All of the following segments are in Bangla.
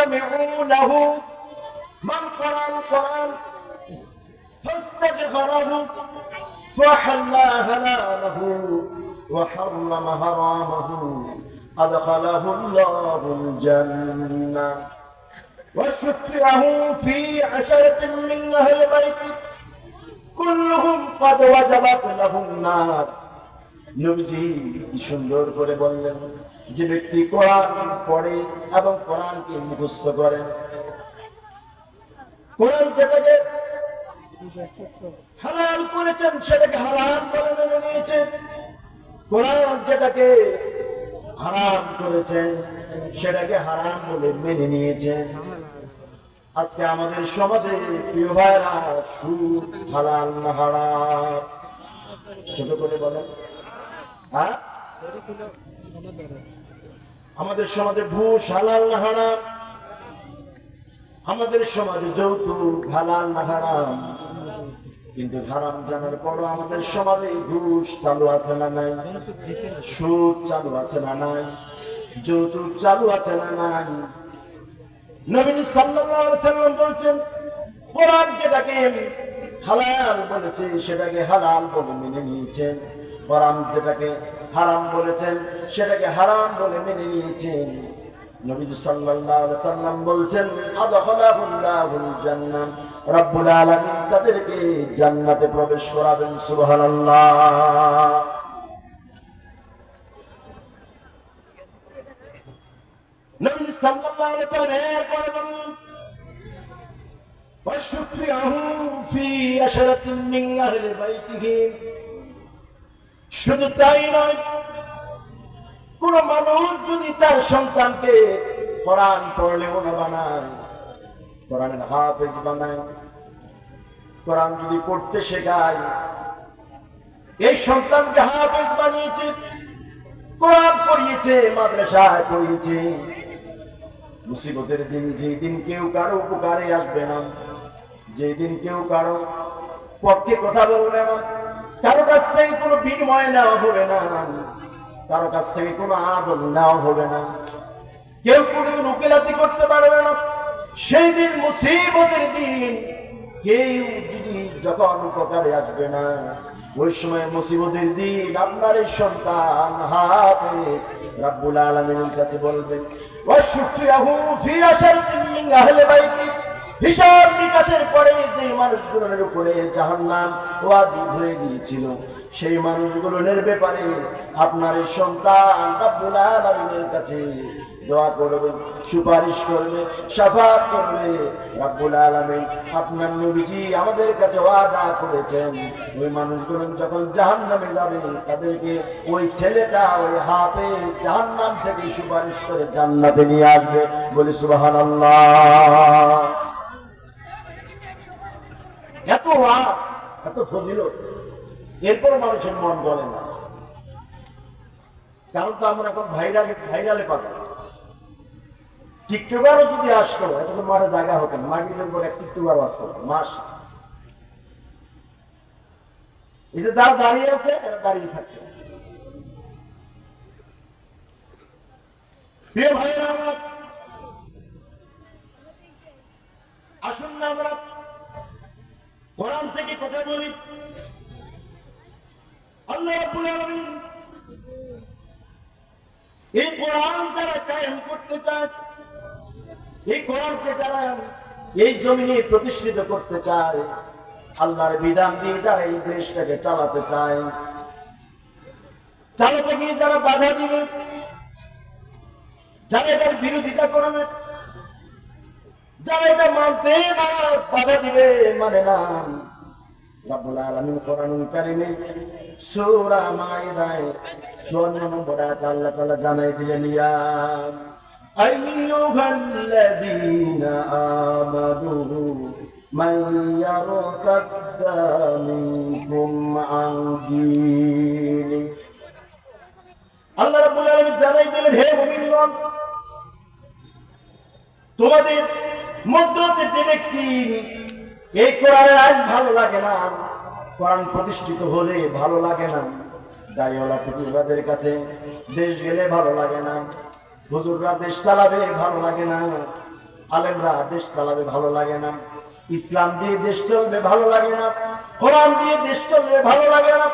فاستمعوا له من قرأ القرآن فاستجهره فحل حلاله وحرم حرامه أدخله الله الجنة وشفعه في 10 من أهل بيته كلهم قد وجبت لهم النار নবীজি সুন্দর করে বললেন যে ব্যক্তি কোরআন পড়ে এবং কোরআনকে মুখস্থ করে কোরআন যেটাকে হালাল করেছেন সেটাকে হারাম বলে মেনে নিয়েছে কোরআন যেটাকে হারাম করেছেন সেটাকে হারাম বলে মেনে নিয়েছে আজকে আমাদের সমাজে প্রিয় ভাইরা সুদ হালাল না হারাম ছোট করে বলেন হ্যাঁ আমাদের সমাজে ঘুষ হালাল না হারাম আমাদের সমাজে যৌতুক হালাল না হারাম কিন্তু হারাম জানার পরও আমাদের সমাজে ঘুষ চালু আছে না নাই সুদ চালু আছে না নাই যৌতুক চালু আছে না নাই নবী সাল্লাল্লাহু আলাইহি ওয়াসাল্লাম বলেছেন কোরআন যেটাকে হালাল বলেছে সেটাকে হালাল বলে মেনে নিয়েছেন কোরআন যেটাকে হারাম বলেছেন সেটাকে হারাম বলে মেনে নিয়েছেন নবী সাল্লাল্লাহু আলাইহি ওয়াসাল্লাম বলেন আদখালাহুল্লাহুল জান্নাহ রব্বুল আলামিন তাদেরকে জান্নাতে প্রবেশ করাবেন সুবহানাল্লাহ নবী সাল্লাল্লাহু আলাইহি ওয়াসাল্লাম এরপরে বলেন ওয়াশফিআহু ফি 10 মিন আহলি বাইতিহি শুধু তাই নয় কোন মানুষ যদি তার সন্তানকে কোরআন পড়লেও না বানায় কোরআনের হাফেজ বানায় কোরআন যদি পড়তে শেখায় এই সন্তানকে হাফেজ বানিয়েছে কোরআন পড়িয়েছে মাদ্রাসায় পড়িয়েছে মুসিবতের দিন যেদিন কেউ কারো উপকারে আসবে না যেদিন কেউ কারো পক্ষে কথা বলবে না কারো কাছ থেকে কোনো বিনিময় নেওয়া হবে না কারো কাছ থেকে কোনো আদর নেওয়া হবে না কেউ কোনোদিন উকিলাতি করতে পারবে না সেই দিন মুসিবতের দিন কেউ যদি যখন উপকারে আসবে না ওই সময় মুসিবতের দিন আপনার এই সন্তান হাফেজ রব্বুল আলামিনের কাছে বলবে ওয়াশফিআহু ফি 10 মিন আহলি বাইতি হিসাব নিকাশের পরে যে মানুষগুলোর উপরে জাহান্নাম ওয়াজিব হয়ে গিয়েছিল সেই মানুষগুলোর ব্যাপারে আপনার এই সন্তান রব্বুল আলামিনের কাছে দোয়া করবে সুপারিশ করবে শাফাআত করবে রব্বুল আলামিন আপনার নবীজি আমাদের কাছে ওয়াদা করেছেন ওই মানুষগুলো যখন জাহান্নামে যাবে তাদেরকে ওই ছেলেটা ওই হাফেজ জাহান্নাম থেকে সুপারিশ করে জান্নাতে নিয়ে আসবে বলি সুবহানাল্লাহ এত ওয়াজ এত ফজিলত এরপর মানুষের মন বলে না কারণ তো আমরা এখন ভাইরালে পাবো টিকটকারও যদি আসতো এতক্ষণ মাঠে জায়গা হতেন মাগরিবের পর এক টিকটকারও আসতো মাস এই যে যারা দাঁড়িয়ে আছে এরা দাঁড়িয়ে থাকতো প্রিয় ভাইয়েরা আমার আসুন না আমরা কোরআন থেকে কথা বলি আল্লাহ রাব্বুল আলামিন এই কোরআন যারা কায়েম করতে চায় এই কোরআনকে যারা এই জমিনে প্রতিষ্ঠিত করতে চায় আল্লাহর বিধান দিয়ে যারা এই দেশটাকে চালাতে চায় চালাতে গিয়ে যারা বাধা দিবে যারা এটার বিরোধিতা করবে যারা এটা মানতে না বাধা দিবে মানে না রব্বুল আলামিন কোরআনুল কারীমে সূরা মাইদায় 54 নম্বর আয়াতে আল্লাহ তাআলা জানাই দিলেন ইয়া আইয়ুহাল্লাযীনা আমানু মান ইয়ারতাদ্দা মিনকুম আন দীনি আল্লাহ রাব্বুল আলামিন জানাই দিলেন হে মুমিনগণ তোমাদের মধ্যে যে ব্যক্তি এই কোরআনের আইন ভালো লাগে না কোরআন প্রতিষ্ঠিত হলে ভালো লাগে না দাড়িওয়ালা টুপিওয়ালাদের কাছে দেশ গেলে ভালো লাগে না হুজুররা দেশ চালাবে ভালো লাগে না আলেমরা দেশ চালাবে ভালো লাগে না, ইসলাম দিয়ে দেশ চলবে ভালো লাগে না, কোরআন দিয়ে দেশ চলবে ভালো লাগে না,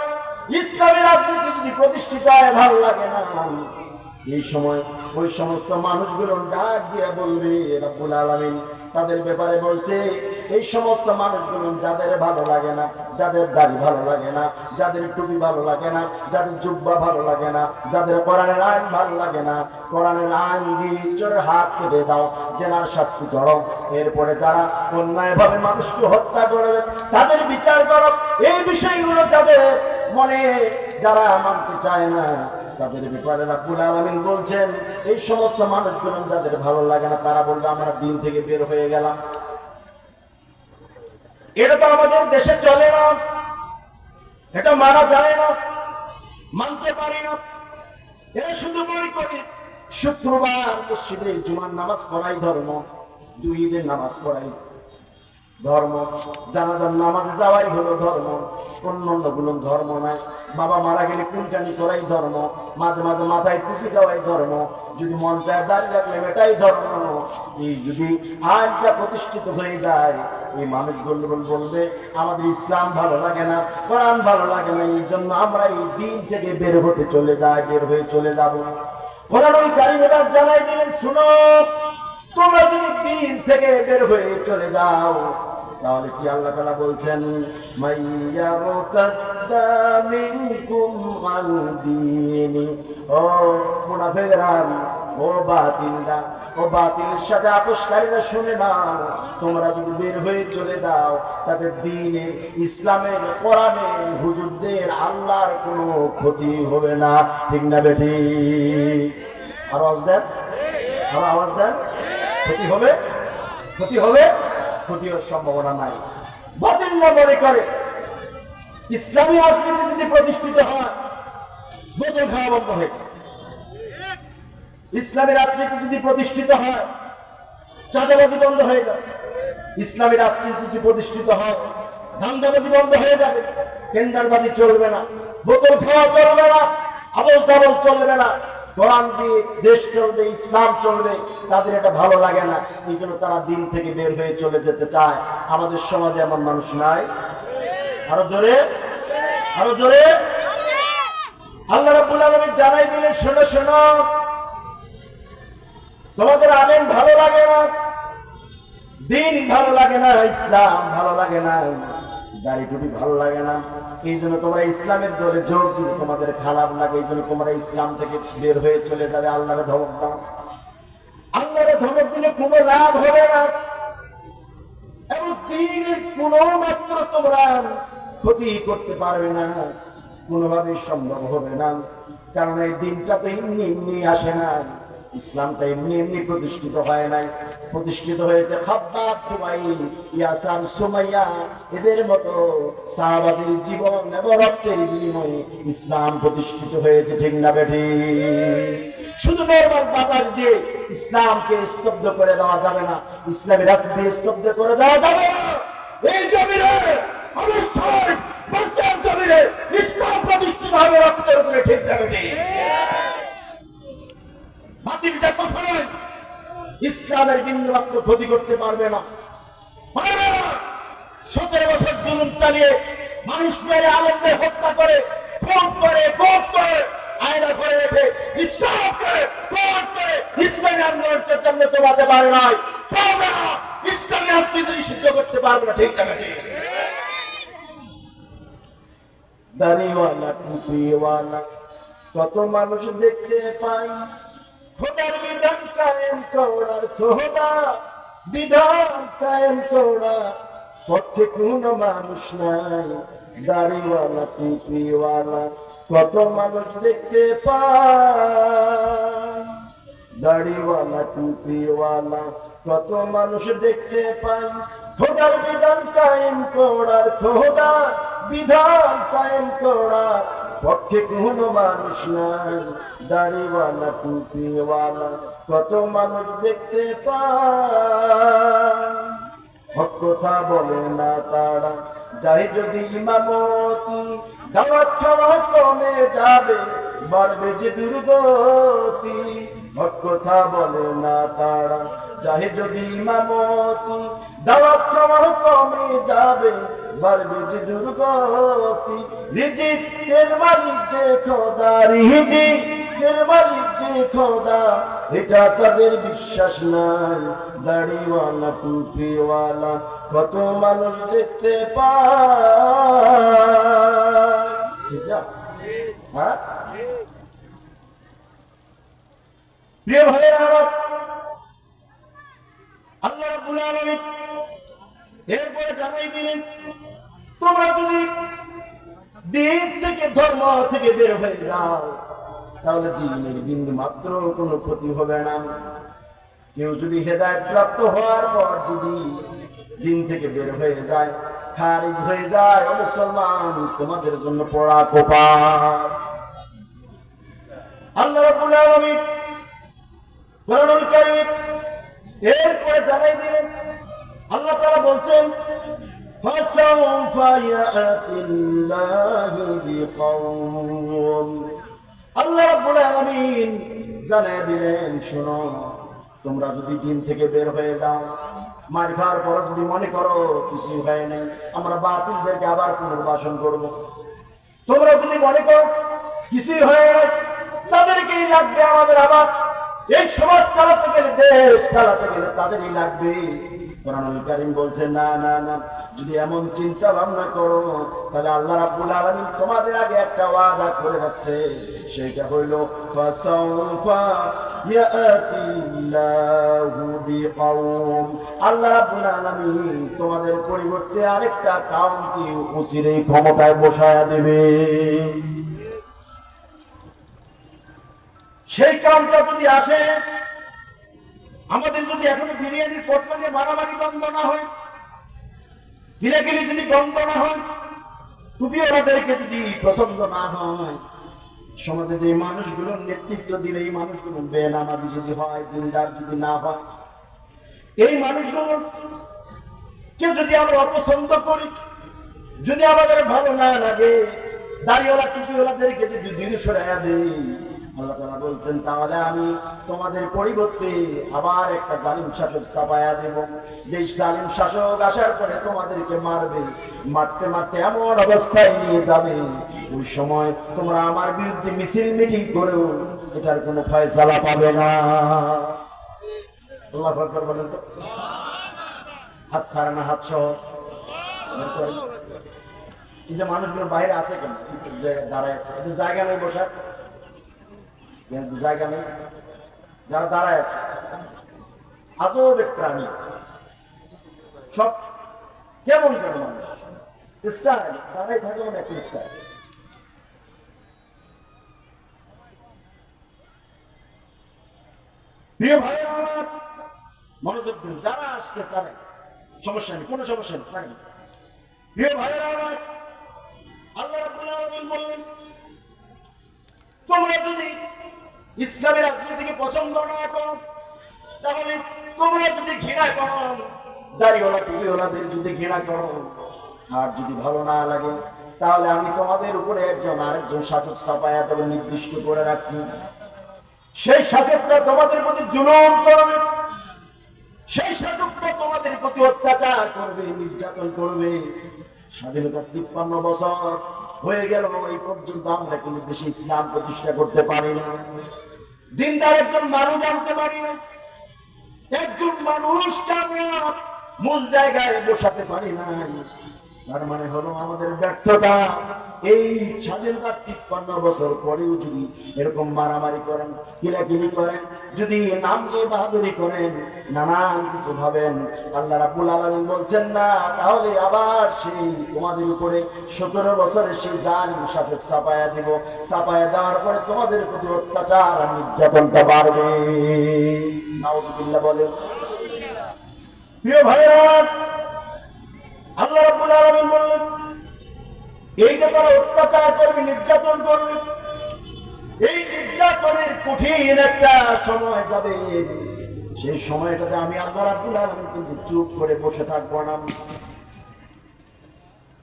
ইসলামের রাজনীতি যদি প্রতিষ্ঠিত হয় ভালো লাগে না। এই সময় ওই সমস্ত মানুষগুলো ডাক দিয়ে বলবে রব্বুল আলামিন তাদের ব্যাপারে বলছে, এই সমস্ত মানুষগুলো যাদের ভালো লাগে না, যাদের দাড়ি ভালো লাগে না, যাদের টুপি ভালো লাগে না, যাদের জুব্বা ভালো লাগে না, যাদের কোরআনের আইন ভালো লাগে না, কোরআনের আইন দিয়ে চোরের হাত কেটে দাও, জেনার শাস্তি করো। এরপরে যারা অন্যায়ভাবে মানুষকে হত্যা করবে তাদের বিচার করো। এই বিষয়গুলো যাদের মনে যারা মানতে চায় না তাদের ব্যাপারে রব্বুল আলামিন বলছেন, এই সমস্ত মানুষগুলো যাদের ভালো লাগে না তারা বলবে আমরা দিন থেকে বের হয়ে গেলাম। এটা তো আমাদের দেশে চলে না, এটা মানা যায় না, মানতে পারি না। এরা শুধু মনে করি শুক্রবার মসজিদে জুমার নামাজ পড়াই ধর্ম, দুই ঈদের নামাজ পড়াই ধর্ম, জানাজার নামাজে যাওয়াই হলো ধর্ম, অন্যান্য গুলো ধর্ম নাই। বাবা মারা গেলে কুলকানি করাই ধর্ম, মাঝে মাঝে মাথায় টুপি দেওয়াই ধর্ম, যদি মন চায় দাঁড়িয়ে রাখলে এটাই ধর্ম। এই যদি আইনটা প্রতিষ্ঠিত হয়ে যায় এই মানুষগুলো বলবে আমাদের ইসলাম ভালো লাগে না, কোরআন ভালো লাগে না, এই জন্য আমরা এই দিন থেকে বের হতে চলে যাই, বের হয়ে চলে যাব। কোরআনুল কারীম এবার জানাই দিলেন, শুনো তোমরা যদি দিন থেকে বের হয়ে চলে যাও তাহলে কি আল্লাহ তাআলা বলছেন, মাইয়ারতাদ্দা মিনকুম আন দীনি, ও মুনাফিকরা, ও বাতিলরা, ও বাতিলের সাথে আপোষকারীরা শুনে নাও, তোমরা যদি বের হয়ে চলে যাও তাতে দ্বীনের, ইসলামের, কোরআনের, হুজুরদের, আল্লাহর কোনো ক্ষতি হবে না। ঠিক না বেঠি? আর আওয়াজ দেন, আর আওয়াজ দেন। ক্ষতি হবে? ক্ষতি হবে? ক্ষতি হওয়ার সম্ভাবনা নাই। বাতিলরা মনে করে ইসলামী রাজনীতি যদি প্রতিষ্ঠিত হয় বোতল খাওয়া বন্ধ হয়েছে, ইসলামী রাজনীতি যদি প্রতিষ্ঠিত হয় চাঁদাবাজি বন্ধ হয়ে যাবে, ইসলামী রাজনীতি যদি প্রতিষ্ঠিত হয় ধান্দাবাজি বন্ধ হয়ে যাবে, টেন্ডারবাজি চলবে না, বোতল খাওয়া চলবে না, আবল তাবল চলবে না, কোরআন দিয়ে দেশ চলবে, ইসলাম চলবে। তাদের এটা ভালো লাগে না, এই জন্য তারা দিন থেকে বের হয়ে চলে যেতে চায়। আমাদের সমাজে এমন মানুষ নাই? আরো জোরে, আরো জোরে। আল্লাহ রাব্বুল আলামিন জানাই দিলেন, শোনো শোনো, তোমাদের আলেম ভালো লাগে না, দিন ভালো লাগে না, ইসলাম ভালো লাগে না, দাড়ি টুপি ভালো লাগে না, এই জন্য তোমরা ইসলামের দলে যোগ দিলে তোমাদের খারাপ লাগে, এই জন্য তোমরা ইসলাম থেকে বের হয়ে চলে যাবে। আল্লাহরে ধমক দাও। আল্লাহরে ধমক দিলে কোনো লাভ হবে না এবং দ্বীনের কোনো মাত্র তোমরা ক্ষতি করতে পারবে না, কোনোভাবেই সম্ভব হবে না। কারণ এই দিনটা তো এমনি এমনি আসে না, ইসলামটা এমনি এমনি প্রতিষ্ঠিত হয় নাই, প্রতিষ্ঠিত হয়েছে খাব্বাব, খুবাইব, ইয়াসার, সুমাইয়া এদের মতো সাহাবাদের জীবন এবং রক্তের বিনিময়ে ইসলাম প্রতিষ্ঠিত হয়েছে। ঠিক না বেঠি? শুধু নরমাল বাতাস দিয়ে ইসলামকে স্তব্ধ করে দেওয়া যাবে না, ইসলামী রাজনীতি স্তব্ধ করে দেওয়া যাবে না। এই জমিনে অবশ্যই বাচ্চার জমিনে ইসলাম প্রতিষ্ঠিত হবে রক্তের উপরে। ঠিক না বেঠি? বাতিলটা কথা নয়, ইসলামের বিন্দুমাত্র ক্ষতি করতে পারবে না, পারবে না। 17 বছর জুলুম চালিয়ে মানুষ মেরে আলেমদের হত্যা করে, খুন করে, গোপ করে, আয়না করে রেখে ইসলামকে প্রহার করে ইসলামী আন্দোলনকে সামনে তোলাতে পারে নাই, পারবে না। ইসলামী রাজনীতি নিষিদ্ধ করতে পারবে না। ঠিক না? দাড়িওয়ালা, টুপিওয়ালা কত মানুষ দেখতে পাই, খোদার বিধান কায়েম করার, খোদা বিধান কায়েম করার পক্ষে কোন মানুষ নাই। দাড়িওয়ালা, টুপিওয়ালা কত মানুষ দেখতে পাই, দাড়িওয়ালা, টুপিওয়ালা কত মানুষ দেখতে পাই, খোদার বিধান কায়েম করার, খোদা বিধান কায়েম করার পক্ষে কোনো মানুষ নাই। দাড়িওয়ালা, টুপিওয়ালা কত মানুষ দেখতে পায়, হক কথা বলে না তারা, যাই যদি ইমামতি, দাওয়াত খাওয়া কমে যাবে, বাড়বে যে দুর্গতি। হক কথা বলে না তারা, চাহে যদি ইমামতি, দাওয়াত খাওয়া কমে যাবে, বাড়বে যে দুর্গতি। রিজিকের মালিক যে খোদা, রিজিকের মালিক যে খোদা, এটা তাদের বিশ্বাস নাই। দাড়িওয়ালা টুপিওয়ালা কত মানুষ দেখতে পায়। হ্যাঁ প্রিয় ভাইয়েরা আমার, আল্লাহ রাব্বুল আলামিন এরপরে জানাই দিলেন, তোমরা যদি দিন থেকে, ধর্ম থেকে বের হয়ে যাও, তাহলে দিনের বিন্দু মাত্র কোনো ক্ষতি হবে না। কেউ যদি হেদায়েত প্রাপ্ত হওয়ার পর যদি দিন থেকে বের হয়ে যায়, খারিজ হয়ে যায়, ও মুসলমান, তোমাদের জন্য পড়া কোপা। আল্লাহ রাব্বুল আলামিন কোরআনুল কারীম এরপরে জানাই দিলেন, আল্লাহ তাআলা বলছেন, ফাসাউফা ইয়াতিল্লাহু বিকাওম। আল্লাহ রাব্বুল আলামিন জানাই দিলেন, শোনো, তোমরা যদি দিন থেকে বের হয়ে যাও, মার খাওয়ার পর যদি মনে করো কিছু হয় নাই, আমরা বাতিলদেরকে আবার পুনর্বাসন করব, তোমরা যদি মনে করো কিছুই হয় নাই, তাদেরকেই লাগবে আমাদের আবার, এই সমাজ চালাতে গেলে, দেশ চালাতে গেলে তাদেরই লাগবে। কোরআনুল কারীম বলছে, না না না, যদি এমন চিন্তা ভাবনা করো, তাহলে আল্লাহ রাব্বুল আলামিন তোমাদের আগে একটা ওয়াদা করে রাখছে, সেটা হইল ফাসাউফা ইয়াতিল্লাহু বিকাওম। আল্লাহ রাব্বুল আলামিন তোমাদের পরিবর্তে আরেকটা কওমকে অচিরেই ক্ষমতায় বসায়া দেবে। সেই কামটা যদি আসে, আমাদের যদি এখনো বিরিয়ানির পটলা নিয়ে মারামারি বন্ধ না হয়, গিলাগিলি যদি বন্ধ না হয়, টুপিওয়ালাদেরকে যদি পছন্দ না হয়, সমাজে যে মানুষগুলোর নেতৃত্ব দিলে এই মানুষগুলো বেনামাজি যদি হয়, দিনদার যদি না হয়, এই মানুষগুলোকে যদি আমরা অপছন্দ করি, যদি আমাদের ভালো না লাগে, দাড়িওয়ালা টুপিওয়ালাদেরকে যদি দূরে সরাইয়া দেই, আল্লাহ তাআলা বলছেন, তাহলে আমি তোমাদের পরিবর্তে আবার একটা জালিম শাসক চাপায়া দেব, যে জালিম শাসক আসার পরে তোমাদেরকে মারবে, মারতে মারতে এমন অবস্থায় নিয়ে যাবে, ওই সময় তোমরা আমার বিরুদ্ধে মিছিল মিটিং করেও এটার কোনো ফয়সালা পাবে না। আল্লাহু আকবার বলেন তো। হাত ছাড়া না, হাত সহ। এই যে মানুষগুলো বাইরে আছে কেন, দাঁড়ায় আছে, এদের জায়গা নেই বসার, জায়গা নেই, যারা দাঁড়ায় আছে আজব এক প্রাণী, সব কেমন যেন মানুষ, স্টাইল, দাঁড়াই থাকে মানে একটা স্টাইল। প্রিয় ভাইয়েরা আমার, মনোযোগ দিন, যারা আসছে তারা, সমস্যা নেই, কোনো সমস্যা নেই, থাকেন। প্রিয় ভাইয়েরা আমার, আল্লাহ রাব্বুল আলামিন বললেন, তোমরা যদি ইসলামের রাজনীতিকে পছন্দ না করো, তাহলে তোমরা যদি ঘৃণা করো, দাড়িওয়ালা টুপিওয়ালাদের যদি ঘৃণা করো, আর যদি ভালো না লাগে, তাহলে আমি তোমাদের উপরে একজন আরেকজন শাসক চাপায়া তবে নির্দিষ্ট করে রাখছি। সেই শাসকটা তোমাদের প্রতি জুলুম করবে, সেই শাসকটা তোমাদের প্রতি অত্যাচার করবে, নির্যাতন করবে। স্বাধীনতার 53 বছর হয়ে গেল, এই পর্যন্ত আমরা কোন দেশে ইসলাম প্রতিষ্ঠা করতে পারি না, দিনদার একজন মানুষ আনতে পারি না, একজন মানুষকে আমরা মূল জায়গায় বসাতে পারি না। তার মানে হলো আমাদের ব্যর্থতা। এই স্বাধীনতার 53 বছর পরেও যদি এরকম মারামারি করেন, কিলাকিলি করেন, যদি নাম নিয়ে বাহাদুরি করেন, নানান কিছু ভাবেন, আল্লাহ রাব্বুল আলামিন বলছেন না, তাহলে আবার সেই তোমাদের উপরে 17 বছরের সেই জালিম শাসক চাপায়া দিব, চাপায়া দেওয়ার পরে তোমাদের প্রতি অত্যাচার আর নির্যাতনটা বাড়বে। নাউজুবিল্লাহ বলেন। প্রিয় ভাইরা, আল্লাহ রাব্বুল আলামিন বললেন, এই যে তারা অত্যাচার করবে, নির্যাতন করবে, এই নির্যাতনের কঠিন একটা সময় যাবে, সেই সময়টাতে আমি আল্লাহ রাব্বুল আলামিন কিন্তু চুপ করে বসে থাকবো না।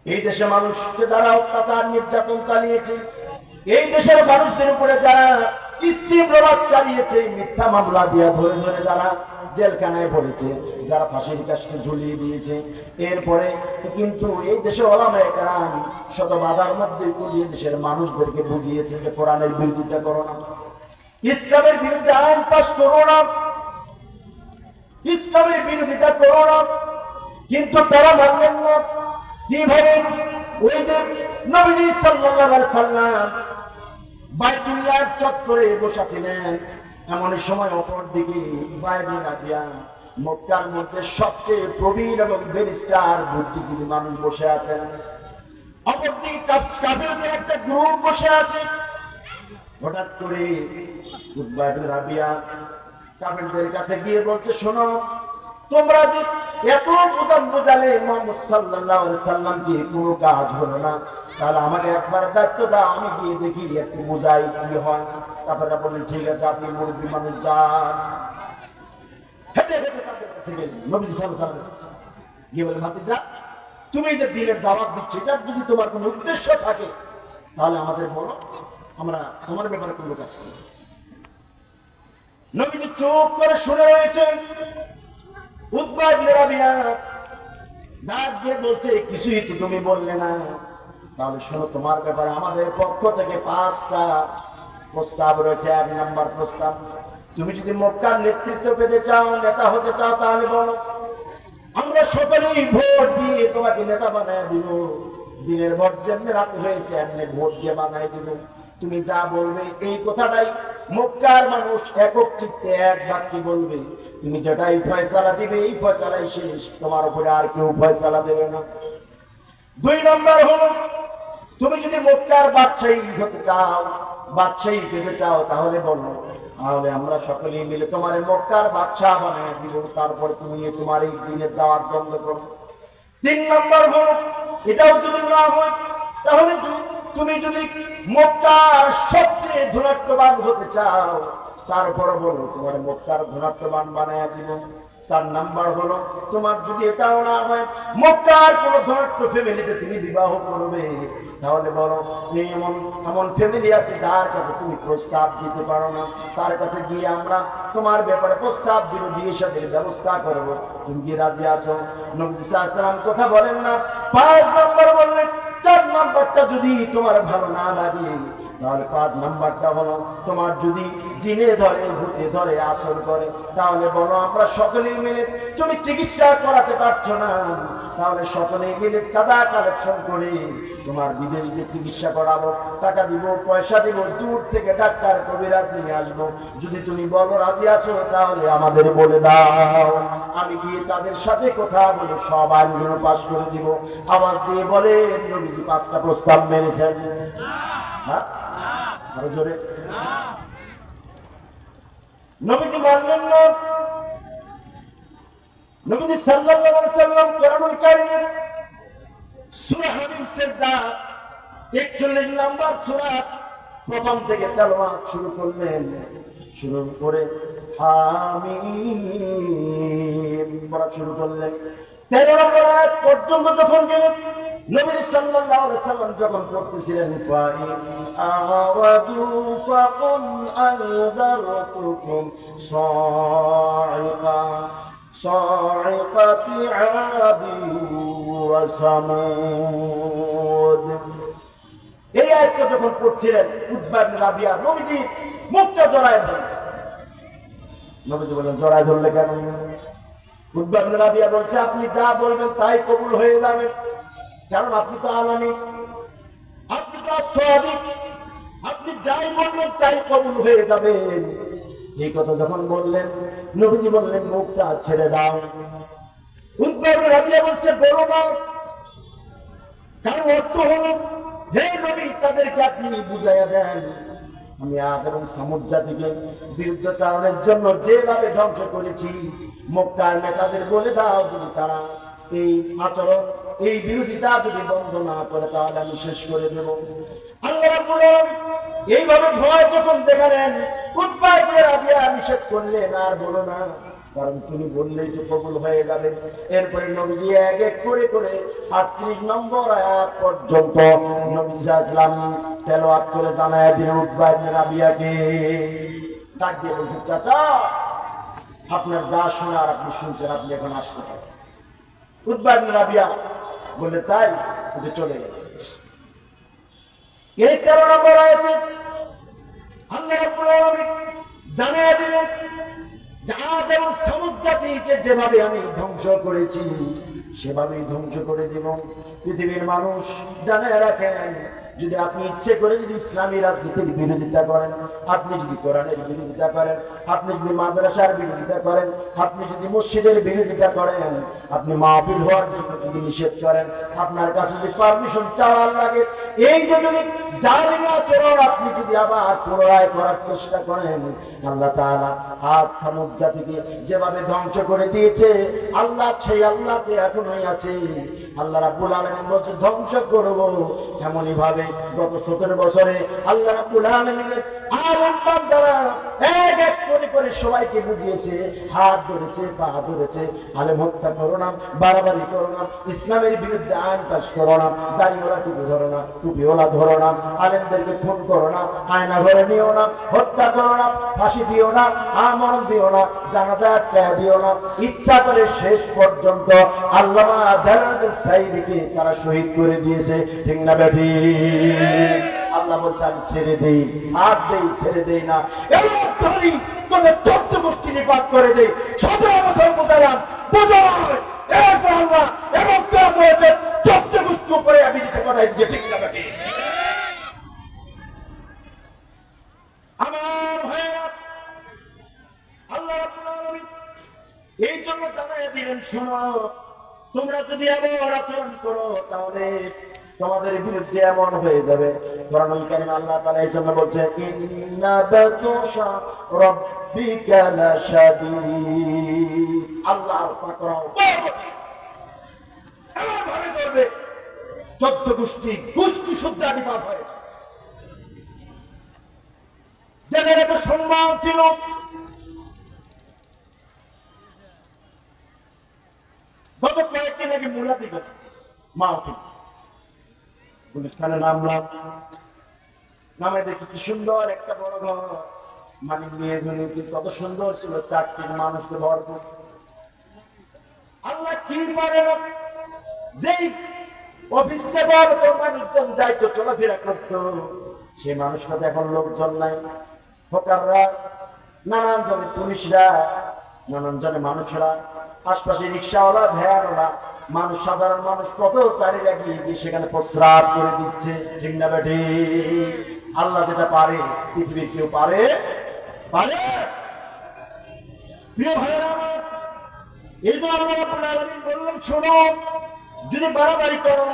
এই দেশে মানুষকে যারা অত্যাচার নির্যাতন চালিয়েছে, এই দেশের মানুষদের উপরে যারা স্টিম রোলার চালিয়েছে, মিথ্যা মামলা দিয়ে ধরে ধরে যারা জেলখানায় পড়েছে, যারা ফাঁসির কাষ্টে ঝুলিয়ে দিয়েছে। এরপরে কিন্তু এই দেশে ওলামায়ে কেরাম শত বাধার মধ্যে কুলিয়ে দেশের মানুষদেরকে বুঝিয়েছে যে কোরআনের বিরোধিতা করো না, ইসলামের বিরুদ্ধে আইন পাশ করো না, ইসলামের বিরোধিতা করো না। কিন্তু তারা মানলেন না। কিভাবে? ওই যে নবীজি সাল্লাল্লাহু আলাইহি সাল্লাম বাইতুল্লাহ চত্বরে বসেছিলেন, এমন সময় অপর দিকে বাইতুল রাবিয়া মক্কার মধ্যে সবচেয়ে প্রবীণ এবং ব্যারিস্টার বুদ্ধিজীবী মানুষ বসে আছেন। অপর দিকে কাফিরদের একটা গ্রুপ বসে আছে। হঠাৎ করে বাইতুল রাবিয়া কাফিরদের কাছে গিয়ে বলছে, শোনো, তোমরা যে এত বোঝালে মুহাম্মদ সাল্লাল্লাহু আলাইহি সাল্লামকে কোনো কাজ হলো না, তাহলে আমাকে একবার দায়িত্ব দাও, আমি গিয়ে দেখি একটু বোঝাই কি হয়। তারপরে বললেন, ঠিক আছে, আপনি মুরব্বী মানুষ যান। হেঁটে হেঁটে তাদের কাছে গেলেন, নবীজি সাল্লাল্লাহু আলাইহি ওয়াসাল্লাম গিয়ে বলেন, ভাতিজা, তুমি যে দিনের দাওয়াত দিচ্ছ, এটার যদি তোমার কোনো উদ্দেশ্য থাকে তাহলে আমাদের বলো, আমরা তোমার ব্যাপারে কোনো কাজ করি। নবীজি চুপ করে শুনে রয়েছেন। উতবা ইবনে রাবিয়া ডাক দিয়ে বলছে, কিছুই তো তুমি বললে না, তাহলে শোনো, তোমার ব্যাপারে আমাদের পক্ষ থেকে 5টা প্রস্তাব রয়েছে। 1 নাম্বার প্রস্তাব, তুমি যদি মক্কার নেতৃত্ব পেতে চাও, নেতা হতে চাও, তাহলে বলো, আমরা সকলেই ভোট দিয়ে তোমাকে নেতা বানায় দিব। দিনের ভোট যেমনি রাত হয়েছে এমনি ভোট দিয়ে বানায় দিব। তুমি যা বলবে এই কথাটাই মক্কার মানুষ একক চিত্তে এক বাক্যে বলবে। তুমি যেটাই ফয়সালা দিবে এই ফয়সালাই শেষ, তোমার উপরে আর কেউ ফয়সালা দেবে না। 2 নম্বর হলো, তুমি যদি মক্কার বাদশাহী হতে চাও, বাদশাহী পেতে চাও, তাহলে বলো, তাহলে আমরা সকলেই মিলে তোমার মক্কার বাদশাহ বানিয়ে দিব। তারপর তুমি তোমার এই দিনের দাওয়াত বন্ধ করো। 3 নম্বর হলো, এটাও যদি না হয়, তাহলে তুমি যদি মক্কার সবচেয়ে ধনাঢ্যবান হতে চাও, তারপরে বলো, তোমার মক্কার ধনাঢ্যবান বানিয়ে দিব। 4 নাম্বার হলো, তোমার যদি এটাও না হয়, মক্কার কোন ধনাঢ্য ফ্যামিলিতে তুমি বিবাহ করবে, তাহলে বলো, এমন এমন ফ্যামিলি আছে যার কাছে তুমি প্রস্তাব দিতে পারো না, তার কাছে গিয়ে আমরা তোমার ব্যাপারে প্রস্তাব দিব, বিয়ে শাদীর ব্যবস্থা করবো, তুমি কি রাজি আছো? নবী সাল্লাল্লাহু আলাইহি ওয়াসাল্লাম কথা বলেন না। 5 নাম্বার বললেন। 4 নাম্বারটা যদি তোমার ভালো না লাগে, তাহলে 5 নাম্বারটা হলো, তোমার যদি জিনে ধরে, ভূতে ধরে, আসর করে, তাহলে বলো, আমরা সকলেই মিলে, তুমি চিকিৎসা করাতে পারছো না, তাহলে সকলেই মিলে চাঁদা কালেকশন করে তোমার বিদেশ গিয়ে চিকিৎসা করাবো, টাকা দিব, পয়সা দিব, দূর থেকে ডাক্তার কবিরাজ নিয়ে আসবো। যদি তুমি বলো রাজি আছো, তাহলে আমাদের বলে দাও, আমি গিয়ে তাদের সাথে কথা বলে সব আইনগুলো পাশ করে দিব। আওয়াজ দিয়ে বলে, নবীজি 5টা প্রস্তাব মেনেছেন? হ্যাঁ, আরো জোরে। নবীজি মানলেন না। নবীজি সাল্লাল্লাহু আলাইহি ওয়াসাল্লাম কোরআনুল কারীমের সূরা হামিম সিজদা 41 নম্বর সূরা প্রথম থেকে তেলাওয়াত শুরু করলেন। শুরু করে হামিম পড়া শুরু করলেন। 13 নম্বর আয়াত পর্যন্ত যখন গেলেন, নবী সাল্লাল্লাহু আলাইহি ওয়াসাল্লাম যখন পড়তেছিলেন, ফাইন আরাদু ফাকুল আনযারতুকুম সাইকা সাইকাতি আদি ওয়া সামুদ। এই আয়াতটা যখন পড়ছিলেন, উতবা ইবনে রাবিয়া নবীজি মুখটা জড়ায় ধরলেন। নবীজি বললেন, জড়ায় ধরলে কেন? উতবা ইবনে রাবিয়া বলছে, আপনি যা বলবেন তাই কবুল হয়ে যাবে, কারণ আপনি তো আলামী, আপনি তো সাদিক, আপনি যাই বলবেন তাই কবুল হয়ে যাবে। এই কথা যখন বললেন, নবীজি বললেন, মুখটা ছেড়ে দাও। উতবা ইবনে রাবিয়া বলছে, বলো না, কারণ অর্থ হলো, হে নবী, তাদেরকে আপনি বুঝাইয়া দেন, আমি আদ এবং সামুদ জাতিকে বিরুদ্ধাচারণের জন্য যেভাবে ধ্বংস করেছি, মক্কার নেতাদের বলে দাও, যদি তারা এই আচরণ, এই বিরোধিতা যদি বন্ধ না করে, তাহলে আমি শেষ করে দেব। আল্লাহ রাব্বুল আলামিন এইভাবে ভয় যখন দেখালেন, উতবা ইবনে রাবিয়া নিষেধ করলেন, আর বলো না, কারণ তুমি বললেই তো কবুল হয়ে যাবে। এরপরে নবীজি এক এক করে 38 নম্বর আয়াত পর্যন্ত নবী সাল্লাল্লাহু আলাইহি ওয়াসাল্লাম তেলাওয়াত করে জানায়া দিলেন উতবা ইবনে রাবিয়াকে। ডাক দিয়ে বলছেন, চাচা আপনার যা শোনার আপনি শুনছেন, আপনি এখন আসতে পারেন। উতবা ইবনে রাবিয়া বললেন, তাই? উঠে চলে গেল। এই 13 নম্বর আয়াতে আল্লাহ রাব্বুল আলামিন জানিয়ে দিলেন, আদ এবং সমুদ জাতিকে যেভাবে আমি ধ্বংস করেছি সেভাবেই ধ্বংস করে দিব। পৃথিবীর মানুষ জানিয়ে রাখেন, যদি আপনি ইচ্ছে করে যদি ইসলামী রাজনীতির বিরোধিতা করেন, আপনি যদি কোরআনের বিরোধিতা করেন, আপনি যদি মাদ্রাসার বিরোধিতা করেন, আপনি যদি মসজিদের বিরোধিতা করেন, আপনি মাহফিল হওয়ার জন্য যদি নিষেধ করেন, আপনার কাছে যদি পারমিশন চাওয়ার লাগে, এই যে যদি জালিম আচরণ আপনি যদি আবার পুনরায় করার চেষ্টা করেন, আল্লাহ তাআলা আদ সামুদ জাতিকে যেভাবে ধ্বংস করে দিয়েছে, আল্লাহ সেই আল্লাহকে এখনোই আছে। আল্লাহ রাব্বুল আলামিন বলছে ধ্বংস করব। এমনই ভাবে গত 17 বছরে আল্লাহ রাব্বুল আলামিনের আলেম বান্দারা এক এক করে সবাইকে বুঝিয়েছে, হাত ধরেছে, পা ধরেছে, আলেম হত্যা করো না, বাড়াবাড়ি করো না, ইসলামের বিরুদ্ধে আইন পাস করো না, দাড়িওয়ালা টুপি ধরো না, টুপিওয়ালা ধরো না, আলেমদেরকে খুন করো না, আয়না ঘরে নিও না, হত্যা করো না, ফাঁসি দিও না, আমরণ দিও না, জানাজা ট্যাগ দিও না। ইচ্ছা করে শেষ পর্যন্ত আল্লামা দারুদ সাইদিকে তারা শহীদ করে দিয়েছে, ঠিক না বেঠি? আল্লাহ বলছে আমি ছেড়ে দেই, ছাড় দেই, ছেড়ে দেই না, এবার ধরি তোদের 14 গোষ্ঠী নিপাত করে দেই। 17 বছর বোঝালাম, বোঝালাম, এরপর আল্লাহ এবং তোরা করেছে 14 গোষ্ঠী উপরে আমি নিচে করাই দিয়েছে, ঠিক না বেঠি? আমার ভাইয়েরা, আল্লাহ রাব্বুল আলামিন এই জন্য জানাইয়া দিলেন, শোনো, তোমরা যদি এমন আচরণ করো তাহলে তোমাদের বিরুদ্ধে এমন হয়ে যাবে। কোরআনুল কারীম আল্লাহ তাআলা এই জন্য বলছে, ইন্না বাতুশা রাব্বিকা লাশাদীদ। আল্লাহর পাকড়াও এমন ভাবে করবে 14 গোষ্ঠী শুদ্ধ নিপাত হয়। যাদের এত সম্মান ছিল, গত কয়েকদিন আগে মুলা দিবেন মাহফিল গুলিস্তানে নামলাম, নামে দেখি কি সুন্দর একটা বড় ঘর, মানে মেয়েগুলো কত সুন্দর ছিল, চাকচিক মানুষকে ভরপুর। আল্লাহ কি পারে, যেই অফিসটা যাবে তো মানুষজন যাইতো, চলাফেরা করতো, সেই মানুষটাতে এখন লোকজন নাই। হকাররা, নানান জনের পুলিশরা, নানান জনের মানুষরা, আশপাশে রিক্সাওয়ালা, ভ্যানওয়ালা, মানুষ, সাধারণ মানুষ পথচারীরা গিয়ে সেখানে প্রস্রাব করে দিচ্ছে, ঠিক না বেঠি? আল্লাহ যেটা পারে পৃথিবীর কেউ পারে? প্রিয় ভাইয়েরা আমার, এই জন্য আল্লাহ রাব্বুল আলামিন বললেন, শোনো, যদি বাড়াবাড়ি করো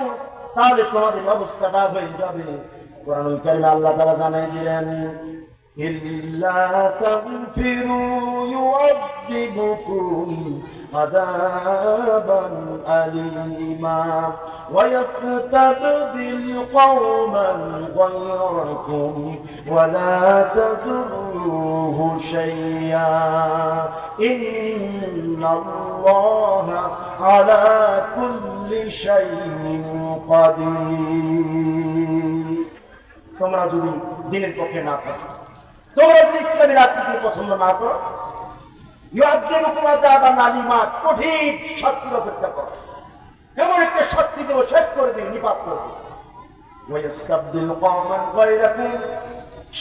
তাহলে তোমাদের অবস্থাটা হয়ে যাবে। কোরআনুল কারীমে আল্লাহ তাআলা জানাই দিলেন, ইল্লা তাগফিরু يعذبكم عذابا أليما ويستبدل قوما غيركم ولا تضروه شيئا إن الله على كل شيء قدير। তোমরা যদি দিনের পক্ষে না থাকো, তোমরা যদি ইসলামী রাজনীতি পছন্দ না করো, কঠিন শাস্তির অপেক্ষা করো, এমন একটা শাস্তি দেবো, শেষ করে দিন, নিপাত করে দিন।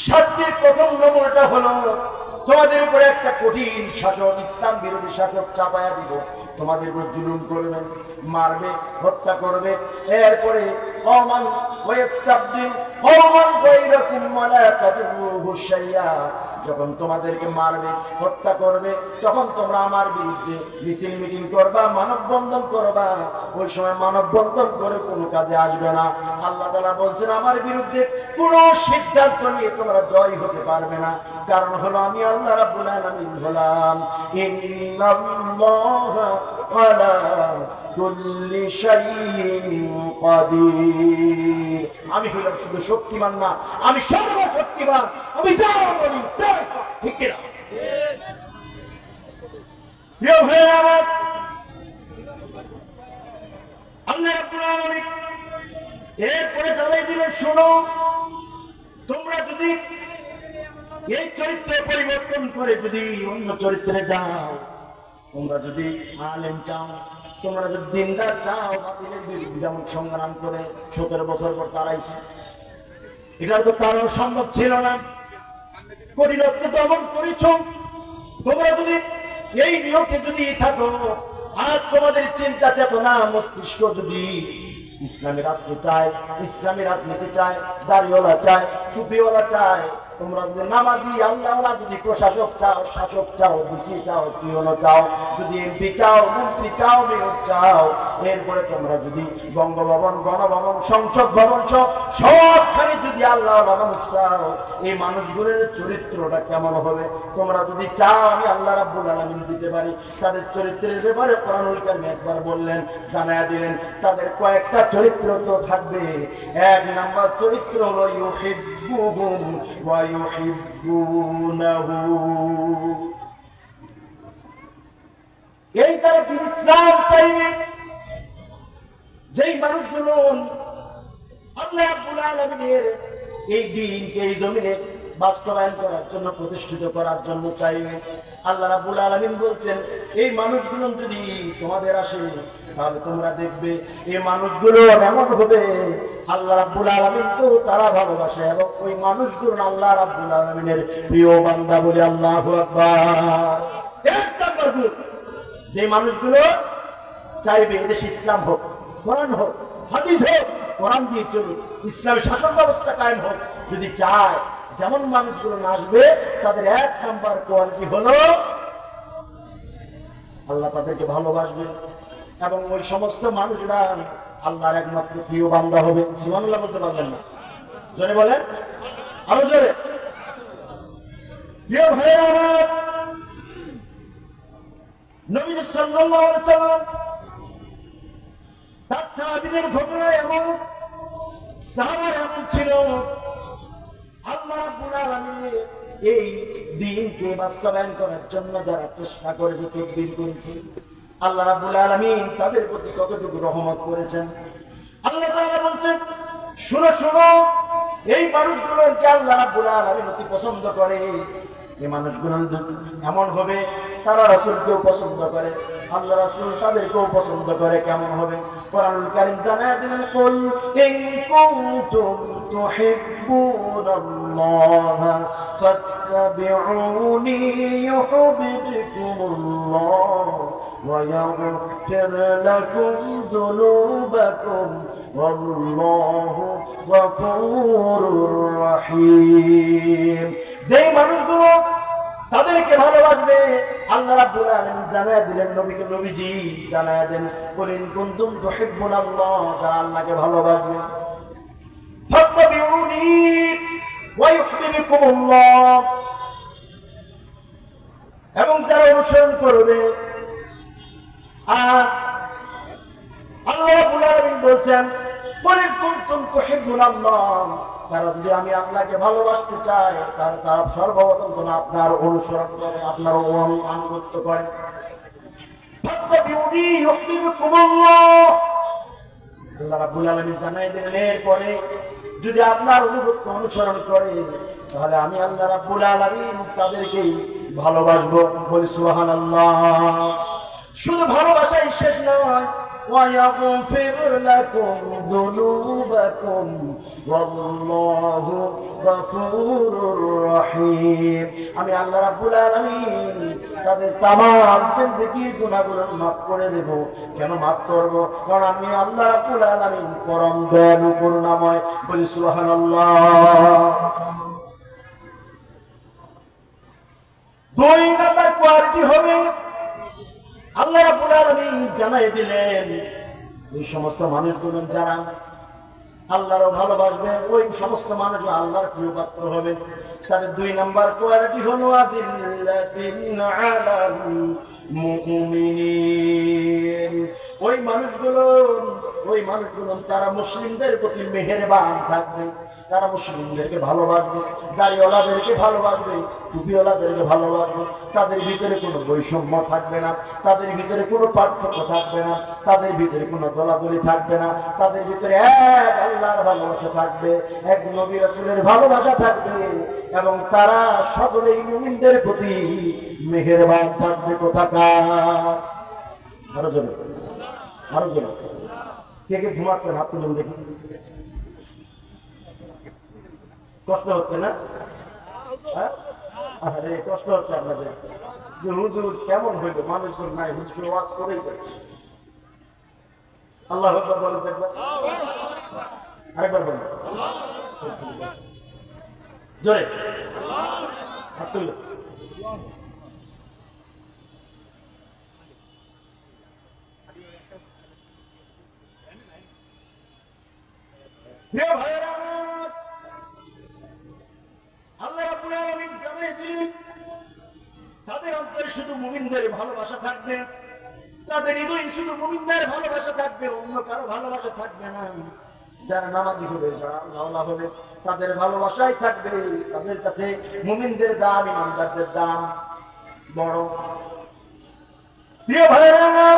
শাস্তির প্রথম নমুনাটা হলো তোমাদের উপরে একটা কঠিন শাসক, ইসলাম বিরোধী শাসক চাপায়া দিব, তোমাদের উপর জুলুম করবে, মারবে, হত্যা করবে। এরপরে কওমান ওয়াস্তাবদিল কওমান গায়রাকুম ওয়ালা তাদুরুহু শাইয়া, যখন তোমাদেরকে মারবে, হত্যা করবে, তখন তোমরা আমার বিরুদ্ধে মিছিল মিটিং করবা, মানববন্ধন করবা। ওই সময় মানববন্ধন করে কোনো কাজে আসবে না। আল্লাহ তাআলা বলছেন, আমার বিরুদ্ধে কোনো সিদ্ধান্ত নিয়ে তোমরা জয় হতে পারবে না। কারণ হলো আমি আল্লাহ রাব্বুল আলামিন হলাম ইন্নাল্লাহা আলা কুল্লি শাইইন কাদির। আমি হলাম শুধু শক্তিমান না, আমি সর্বশক্তিমান। আমি যা বলি তাই, ঠিক কিনা? প্রিয় ভাই আমার, আল্লাহ রাব্বুল আলামিন এরপরে জানাই দিলেন, শোনো, তোমরা যদি এই চরিত্র পরিবর্তন করে যদি অন্য চরিত্রে যাও, তোমরা যদি আলেম চাও, তোমরা যদি দিনদার চাও, বাতিলের বিরুদ্ধে যেমন সংগ্রাম করে 17 বছর পর তারাইছে, এটা তো তারও সম্ভব ছিল না। কঠিনত্ব দমন করেছ। তোমরা যদি এই নিয়তে যদি থাকো, আর তোমাদের চিন্তা চেতনা মস্তিষ্ক যদি ইসলামী রাষ্ট্র চায়, ইসলামী রাজনীতি চায়, দাড়িওয়ালা চায়, টুপিওয়ালা চায়, তোমরা যদি নামাজি আল্লাহওয়ালা যদি প্রশাসক চাও, শাসক চাও, ডিসি চাও, পিওনো চাও, যদি এমপি চাও, মন্ত্রী চাও, মেয়র চাও, এরপরে তোমরা যদি বঙ্গভবন, গণভবন, সংসদ ভবন সবখানে যদি আল্লাহওয়ালা মানুষ চাও, এই মানুষগুলোর চরিত্রটা কেমন হবে তোমরা যদি চাও আমি আল্লাহ রাব্বুল আলামিন দিতে পারি। তাদের চরিত্রের ব্যাপারে কোরআনুল কারীম একবার বললেন, জানায়া দিলেন, তাদের কয়েকটা চরিত্র তো থাকবে। এক নাম্বার চরিত্র হলো ইউহিব্বুহুম ওয়া ইউহিব্বুনাহু। এই তারা ইসলাম চাইবে, যেই মানুষগুলো আল্লাহ রাব্বুল আলামিনের এই দ্বীনকে এই জমিনে বাস্তবায়ন করার জন্য, প্রতিষ্ঠিত করার জন্য চাইবে। আল্লাহ রাব্বুল আলামিন বলছেন, এই মানুষগুলো যদি তোমাদের আসে তাহলে তোমরা দেখবে এই মানুষগুলো এমন হবে আল্লাহ রাব্বুল আলামিনকেও তারা ভালোবাসে, এবং ওই মানুষগুলো আল্লাহ রাব্বুল আলামিনের প্রিয় বান্দা বলে। আল্লাহু আকবার। এক নম্বর গুণ, যে মানুষগুলো চাইবে এদেশে ইসলাম হোক, কোরআন হোক, হাদিস হোক, কোরআন দিয়ে চলুক, ইসলামী শাসন ব্যবস্থা কায়েম হোক, যদি চায়, যেমন মানুষগুলো আসবে তাদের এক নাম্বার কোয়ালিটি হলো আল্লাহ তাদেরকে ভালোবাসবে, এবং ওই সমস্ত মানুষরা আল্লাহর একমাত্র প্রিয় বান্দা হবে। সুবহানাল্লাহ বলতে পারবেন না? জোরে বলেন, আরো জোরে। প্রিয় ভাইরা আমার, নবী সাল্লাল্লাহু আলাইহি ওয়াসাল্লাম তার সাহাবীদের ঘটনা এমন, সাহাবারা এমন ছিল, আল্লাহ রাব্বুল আলামিন এই দ্বীনকে বাস্তবায়ন করার জন্য যারা চেষ্টা করেছে, তকবীর করেছে, আল্লাহ রাব্বুল আলামিন তাদের প্রতি কতটুকু রহমত করেছেন। আল্লাহ তাআলা বলছেন, শুনো শুনো, এই মানুষগুলোকে আল্লাহ রাব্বুল আলামিন অতি পছন্দ করে। এই মানুষগুলো এমন হবে, তারা রাসূলকেও পছন্দ করে, আল্লাহ রাসূল তাদেরকেও পছন্দ করে। কেমন হবে? কোরআনুল কারীম জানায়া দিলেন, কুল ইন কুনতুম তুহিব্বুনাল্লাহ ফাত্তাবিউনি ইউহিব্বুকুমুল্লাহ ওয়া ইয়াগফির লাকুম যুনুবাকুম ওয়াল্লাহু গফুরুর রহিম। যেই মানুষগুলো তাদেরকে ভালোবাসবে, আল্লাহ রাব্বুল আলামিন জানায়া দিলেন নবীকে, নবীজি জানায়া দেন, কুল ইন কুনতুম তুহিব্বুনাল্লাহ, যারা আল্লাহকে ভালোবাসবে, ফাত্তাবিউনি ওয়া ইউহিব্বুকুমুল্লাহ, এবং যারা অনুসরণ করবে। আর আল্লাহ রাব্বুল আলামিন বলছেন, কুল ইন কুনতুম তুহিব্বুনাল্লাহ, তারা যদি আমি আল্লাহকে ভালোবাসতে চাই, তারা সর্বপ্রথম যেন আপনার অনুসরণ করে, আপনার আনুগত্য করে। ফাত্তাবিউনি ইউহিব্বুকুমুল্লাহ, আল্লাহ রাব্বুল আলামিন জানাই দিলেন, এরপরে যদি আপনার অনুসরণ করে তাহলে আমি আল্লাহ রাব্বুল আলামিন তাদেরকেই ভালোবাসবো। বলি সুবহানাল্লাহ। শুধু ভালোবাসাই শেষ নয়, وَيَغْفِرْ لَكُمْ ذُنُوبَكُمْ وَاللَّهُ غَفُورٌ رَّحِيمٌ। আমি আল্লাহ রাব্বুল আলামিন তাদের তামাম জিন্দেগির গুনাহগুলো মাফ করে দেব। কেন মাফ করব? কারণ আমি আল্লাহ রাব্বুল আলামিন পরম দয়ালু, করুণাময়। বলি সুবহানাল্লাহ। দুই নাম্বার কোয়ালিটি হবে, আল্লাহ রাব্বুল আলামিন জানাই দিলেন, ওই সমস্ত মানুষগুলো যারা আল্লাহরও ভালোবাসবেন, ওই সমস্ত মানুষ আল্লাহর প্রিয় পাত্র হবেন। তাদের দুই নাম্বার কোয়ালিটি হলো আদিল্লাতিন আলাল মুমিনিন। ওই মানুষগুলো তারা মুসলিমদের প্রতি মেহেরবান থাকবে, তারা মুসলিমদেরকে ভালোবাসবে, দাড়িওয়ালাদেরকে ভালোবাসবে, টুপিওয়ালাদেরকে ভালোবাসবে। তাদের ভিতরে কোনো বৈষম্য থাকবে না, তাদের ভিতরে কোনো পার্থক্য থাকবে না, তাদের ভিতরে কোনো দলাদলি থাকবে না, তাদের ভিতরে এক আল্লাহর ভালোবাসা থাকবে, এক নবী রাসূলের ভালোবাসা থাকবে, এবং তারা সকলেই মুমিনদের প্রতি মেহেরবান থাকবে। কোথাকার আরো জোরে, আরো জোরে। কে কে ঘুমাচ্ছেন হাত তুলুন দেখি। কষ্ট হচ্ছে না? আরে কষ্ট হচ্ছে আপনাদের যে হুজুর কেমন হইল, মানুষজন নাই, হুজুর ওয়াজ করেই যাচ্ছে। আল্লাহু আকবার বলেন দেখবেন, আরেকবার বলেন জোরে, হাত তুলুন। প্রিয় ভাইয়েরা আমার, আল্লাহ রাব্বুল আলামিন জানিয়ে দিলেন তাদের অন্তরে শুধু মুমিনদের ভালোবাসা থাকবে, তাদের হৃদয়ে শুধু মুমিনদের ভালোবাসা থাকবে, অন্য কারো ভালোবাসা থাকবে না। যারা নামাজি হবে, যারা আল্লাহওয়ালা হবে, তাদের ভালোবাসাই থাকবে। তাদের কাছে মুমিনদের দাম, ইমানদারদের দাম বড়। প্রিয় ভাইয়েরা আমার,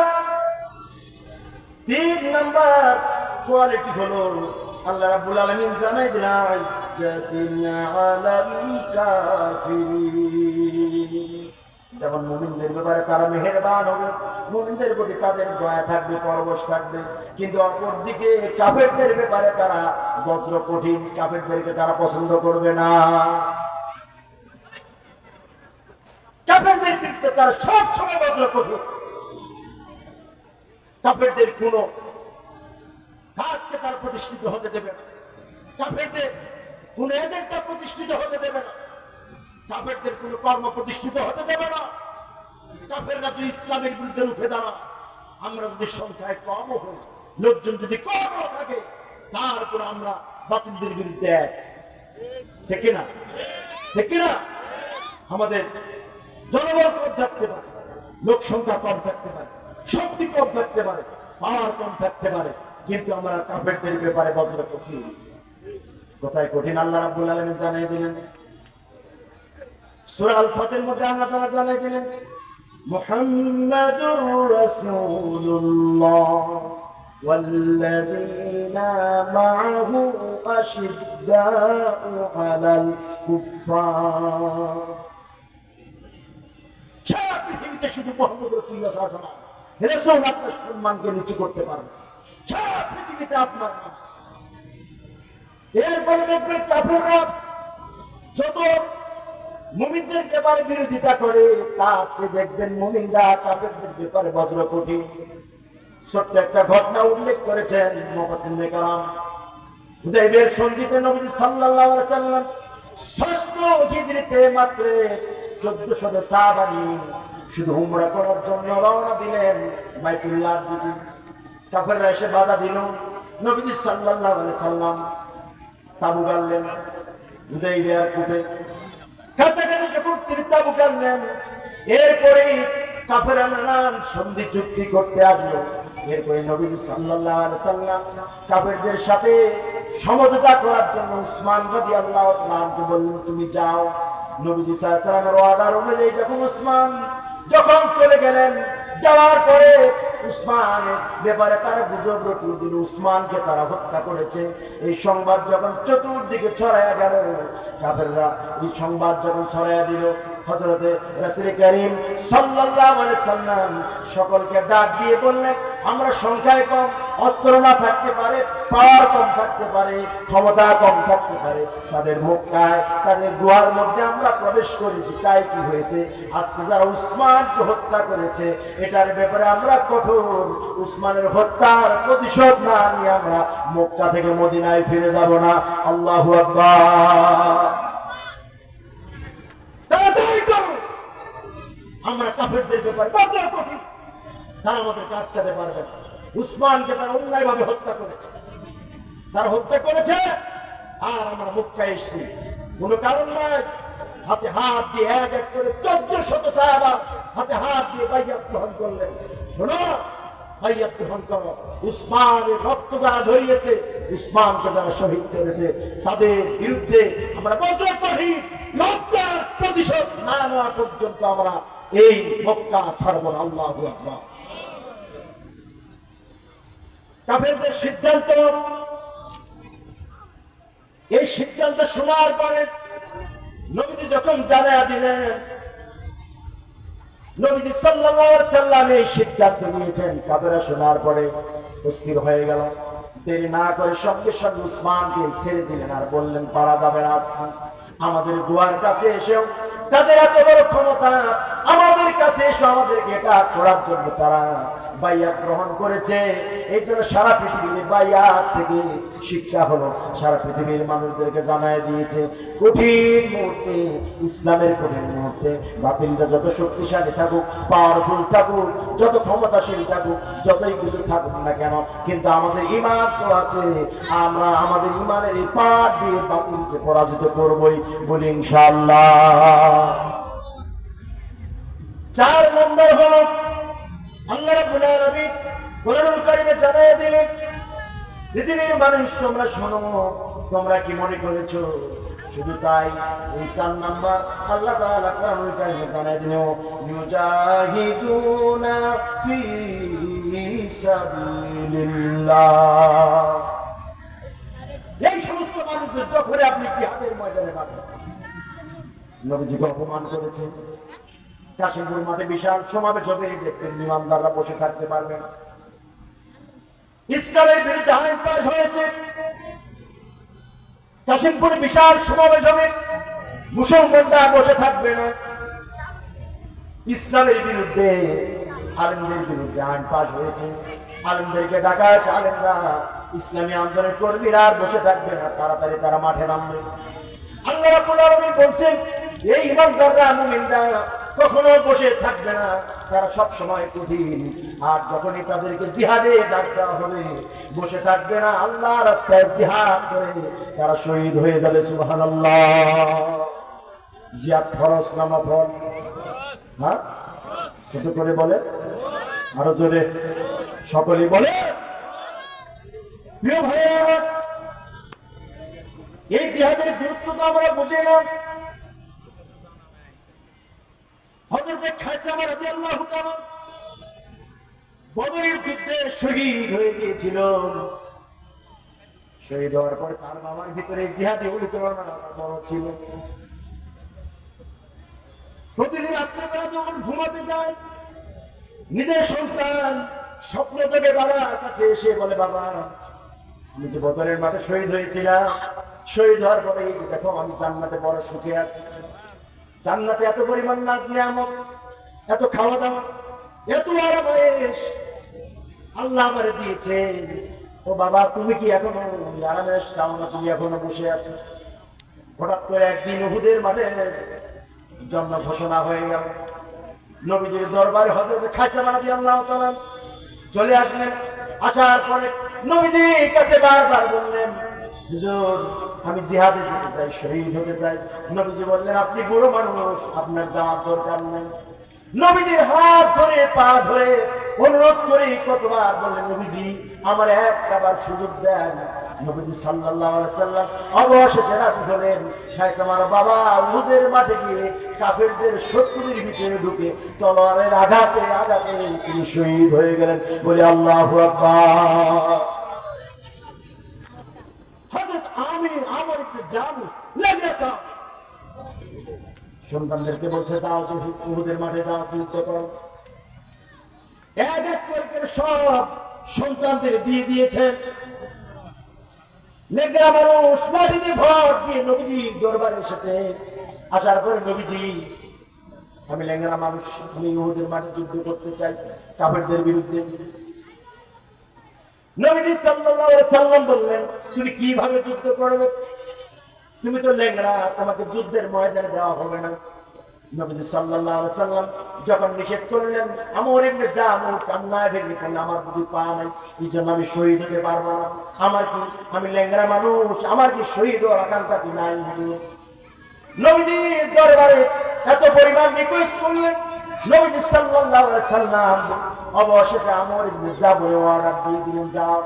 3 নাম্বার কোয়ালিটি হলো আল্লাহ রাব্বুল আলামিন জানাই দিলেন যেমন মুমিনদের ব্যাপারে তারা মেহেরবান হবে, মুমিনদের প্রতি তাদের দয়া থাকবে, পরবশ থাকবে, কিন্তু অপরদিকে কাফেরদের ব্যাপারে তারা বজ্র কঠিন, কাফেরদেরকে তারা পছন্দ করবে না। কাফেরদের বিরুদ্ধে তারা সব সময় বজ্র কঠিন, কাফেরদের কোনো কাজকে তারা প্রতিষ্ঠিত হতে দেবে না, কাফেরদের কোন এজেন্ডা প্রতিষ্ঠিত হতে দেবে না, কাফেরদের কোন কর্ম প্রতিষ্ঠিত হতে দেবে না। কাফেররা যদি ইসলামের বিরুদ্ধে রুখে দাঁড়ায়, আমরা যদি সংখ্যায় কম হই, লোকজন যদি কম থাকে, তারপর আমরা বাতিলদের বিরুদ্ধে এক। ঠিক না? ঠিক না? আমাদের জনবল কম থাকতে পারে, লোক সংখ্যা কম থাকতে পারে, শক্তি কম থাকতে পারে, পাওয়ার কম থাকতে পারে, কিন্তু আমরা কাফেরদের ব্যাপারে বজ্র কঠিন। কোথায় কঠিন আল্লাহ রাব্বুল আলামিন জানিয়ে দিলেন। সূরা আল ফাতহের মধ্যে আল্লাহ তাআলা জানিয়ে দিলেন মুহাম্মাদুর রাসূলুল্লাহ ওয়াল্লাযীনা মা'আহু আশিদ্দাউ আলাল কুফফার। সারা পৃথিবীতে শুধু মুহাম্মদ রাসূলুল্লাহ সাল্লাল্লাহু আলাইহি ওয়াসাল্লাম রাসূল আপনার সম্মানকে নিচু করতে পারবে, সারা পৃথিবীতে আপনার নাম আছে। এরপরে দেখবেন কাফেররা যত মুমিনদের ব্যাপারে বিরোধিতা করে, তার চেয়ে দেখবেন মুমিনরা কাফেরদের ব্যাপারে বজ্র কঠিন। ছোট্ট একটা ঘটনা উল্লেখ করেছেন মুফাসসিরিনে কেরাম। হুদায়বিয়ার সন্ধিতে নবী সাল্লাল্লাহু আলাইহি ওয়াসাল্লাম ৬ষ্ঠ হিজরিতে মাত্র ১৪০০ সাহাবা নিয়ে শুধু উমরা করার জন্য রওনা দিলেন বাইতুল্লাহর দিকে। কাফেররা এসে বাধা দিল, নবীজি সাল্লাল্লাহু আলাইহি ওয়াসাল্লাম তাবু গাড়লেন হুদায়বিয়ার কূপে। কাছাকাছি যখন তিনি তাবু গাড়লেন, এরপরে কাফেররা নানান সন্ধি চুক্তি করতে আসলো। এরপরে নবী সাল্লাল্লাহু আলাইহি ওয়াসাল্লাম কাফেরদের সাথে সমঝোতা করার জন্য উসমান রাদিয়াল্লাহু আনহু বললেন, তুমি যাও। নবীজি সাল্লাল্লাহু আলাইহি ওয়াসাল্লামের অর্ডার অনুযায়ী যখন উসমান চলে গেলেন, যাওয়ার পরে উসমানের ব্যাপারে তারা গুজব রটিয়ে দিল, উসমানকে তারা হত্যা করেছে। এই সংবাদ যখন চতুর্দিকে ছড়ায়া গেল, কাফেররা এই সংবাদ যখন ছড়ায়া দিল, হযরতে রাসূল করিম সাল্লাল্লাহু আলাইহি সাল্লাম সকলকে ডাক দিয়ে বললেন, আমরা সংখ্যায় কম, অস্ত্র না থাকতে পারে, পাওয়ার কম থাকতে পারে, ক্ষমতা কম থাকতে পারে, তাদের মক্কায় তাদের গুহার মধ্যে আমরা প্রবেশ করেছি, তাই কি হয়েছে? আজকে যারা উসমানকে হত্যা করেছে, এটার ব্যাপারে আমরা কঠোর। উসমানের হত্যার প্রতিশোধ না নিয়ে আমরা মক্কা থেকে মদিনায় ফিরে যাব না। আল্লাহু আকবার। আমরা কাফেরদের ব্যাপারে কঠিন, তারা আমাদেরকে আটকাতে পারবে না। উসমানকে তারা অন্যায় ভাবে হত্যা করেছে, তারা হত্যা করেছে, আর আমরা মক্কায় এসেছি কোন কারণ নাই। হাতে হাত দিয়ে এক এক করে ১৪০০ সাহাবা হাতে হাত দিয়ে বাইয়াত গ্রহণ করলেন। শোনো, বাইয়াত গ্রহণ করো। উসমানের রক্ত যারা ঝরিয়েছে, উসমানকে যারা শহীদ করেছে, তাদের বিরুদ্ধে আমরা বজ্র তৌহিদ রক্তের প্রতিশোধ না নেওয়া পর্যন্ত আমরা এই মক্কা ছাড়ব না। আল্লাহু আকবার। কাফেরদের সিদ্ধান্ত, এই সিদ্ধান্ত শোনার পরে নবীজি যখন জানায়া দিলেন, নবীজি সাল্লাল্লাহু আলাইহি সাল্লাম এই সিদ্ধান্ত নিয়েছেন, কাফেররা শোনার পরে অস্থির হয়ে গেল। দেরি না করে সঙ্গে সঙ্গে উসমানকে ছেড়ে দিলেন আর বললেন, পারা যাবে না। আমাদের দুয়ার কাছে এসেও তাদের এত বড় ক্ষমতা, আমাদের কাছে এসে আমাদেরকে এটা করার জন্য তারা বাইয়াত গ্রহণ করেছে। এই জন্য সারা পৃথিবীর বাইয়াত থেকে শিক্ষা হলো, সারা পৃথিবীর মানুষদেরকে জানায় দিয়েছে, কঠিন মুহূর্তে, ইসলামের কঠিন মুহূর্তে বাতিলটা যত শক্তিশালী থাকুক, পাওয়ারফুল থাকুক, যত ক্ষমতাশীল থাকুক, যতই কিছু থাকুক না কেন, কিন্তু আমাদের ঈমান তো আছে। আমরা আমাদের ঈমানের এই পাঠ দিয়ে বাতিলকে পরাজিত করবই, বলি ইনশাআল্লাহ। 4 নম্বর হলো আল্লাহ রাব্বুল আলামিন কোরআনুল কারীমে জানায় দিলেন, পৃথিবীর মানুষ তোমরা শোনো, তোমরা কি মনে করেছো শুধু তাই? এই 4 নম্বর আল্লাহ তাআলা কোরআনুল কারীমে জানায় দিলেন, ইউজাহিদুনা ফি সাবিলিল্লাহ। এই সমস্ত মানুষদের যখন আপনি জিহাদের ময়দানে নামেন, নবীজিকে অপমান করেছেন, কাশিমপুর মাঠে বিশাল সমাবেশ হবে, দেখতেন ইমামদাররা বসে থাকতে পারবেন। ইসলামের বিরুদ্ধে আইন পাস হয়েছে, কাশিমপুর বিশাল সমাবেশ হবে, মুসলমানরা বসে থাকবে না। ইসলামের বিরুদ্ধে, আলেমদের বিরুদ্ধে আইন পাস হয়েছে, আলেমদেরকে ডাকা আছে, আলেমরা ইসলামী আন্দোলনের কর্মীরা আর বসে থাকবে না, তাড়াতাড়ি তারা মাঠে নামবে। আল্লাহ রাব্বুল আলামিন বলছেন, এই ইমানদাররা, মুমিনরা কখনো বসে থাকবে না, তারা সব সময় কঠিন। আর যখনই তাদেরকে জিহাদে ডাক দেওয়া হবে, বসে থাকবে না, আল্লাহ রাস্তায় জিহাদ করে তারা শহীদ হয়ে যাবে। সুবহানাল্লাহ। জিহাদ ফরজ না নফল? হ্যাঁ, ছোট করে বলে, আরো জোরে সকলেই বলে। প্রিয় ভাইরা, এই জিহাদের গুরুত্ব তো আমরা বুঝি না। হযরত খায়সামা রাদিয়াল্লাহু তাআলা বদরের যুদ্ধে শহীদ হয়ে গিয়েছিল। শহীদ হওয়ার পরে তার বাবার ভিতরে জিহাদি অনুপ্রেরণা বড় ছিল। প্রতিদিন রাত্রেবেলা যখন ঘুমাতে যায়, নিজের সন্তান স্বপ্ন জেগে বাবার কাছে এসে বলে, বাবা আমি যে বদরের মাঠে শহীদ হয়েছিলাম, শহীদ হওয়ার পরে এই যে দেখো আমি জান্নাতে বড় সুখে আছি। জান্নাতে এত পরিমাণ নাজ নিয়ামত, এত খাওয়া দাওয়া, এত আরামায়েশ আল্লাহ আমারে দিয়েছে। ও বাবা, তুমি কি এখনো আরামেশ চাও না? তুমি এখনো বসে আছো। হঠাৎ করে একদিন উহুদের মাঠে জন্ম ঘোষণা হয়ে গেল। নবীজির দরবারে হযরত খায়সামা রাদিয়াল্লাহু তাআলা চলে আসলেন। আসার পরে নবীজির কাছে বারবার বললেন, হুজুর আমি জিহাদে যেতে চাই, শহীদ হতে চাই। নবীজি বললেন, আপনি বুড়ো মানুষ, আপনার যাওয়ার দরকার নেই। নবীজির হাত ধরে পা ধরে অনুরোধ করে কতবার বললেন, নবীজি আমার একবার সুযোগ দেন। নবীজি সাল্লাল্লাহু আলাইহি সাল্লাম অবশেষে রাজি হলেন। খায়সামার বাবা উহুদের মাঠে গিয়ে কাফেরদের শত্রুদের ভিতরে ঢুকে তলোয়ারের আঘাতে আঘাতে তিনি শহীদ হয়ে গেলেন। বলে আল্লাহু আকবার। হযরত আমি আমার একটু যাবো, লেগে যাও। সন্তানদেরকে বলছে, যাও উহুদের মাঠে যাও, যুদ্ধ করো। এক এক করে সব সন্তানদের দিয়ে দিয়েছেন। নেগরা মানুষ মাটিতে ভর দিয়ে নবীজি দরবারে এসেছে। আসার পরে নবীজি, আমি লেঙ্গরা মানুষ, আমি উহুদের মাঠে যুদ্ধ করতে চাই কাফেরদের বিরুদ্ধে। নবীজি সাল্লাল্লাহু আলাইহি সাল্লাম বললেন, তুমি কিভাবে যুদ্ধ করবে? তুমি তো লেঙ্গরা, তোমাকে যুদ্ধের ময়দানে দেওয়া হবে না। নবীজি সাল্লাল্লাহু আলাইহি সাল্লাম যখন নিষেধ করলেন, আমর ইবনে জামুহ কান্নায় ভেঙে পড়লেন, আমার বুঝি পা নাই, এই জন্য আমি শহীদ হতে পারবো না। আমার কি, আমি লেঙ্গরা মানুষ, আমার কি শহীদ হওয়ার আকাঙ্ক্ষা কি নাই? নবীজি দরবারে এত পরিমাণ রিকোয়েস্ট করলেন, নবী সাল্লাল্লাহু আলাইহি সাল্লাম অবশেষে আমর ইবনে জাবরে অর্ডার দিয়ে দিলেন, যাও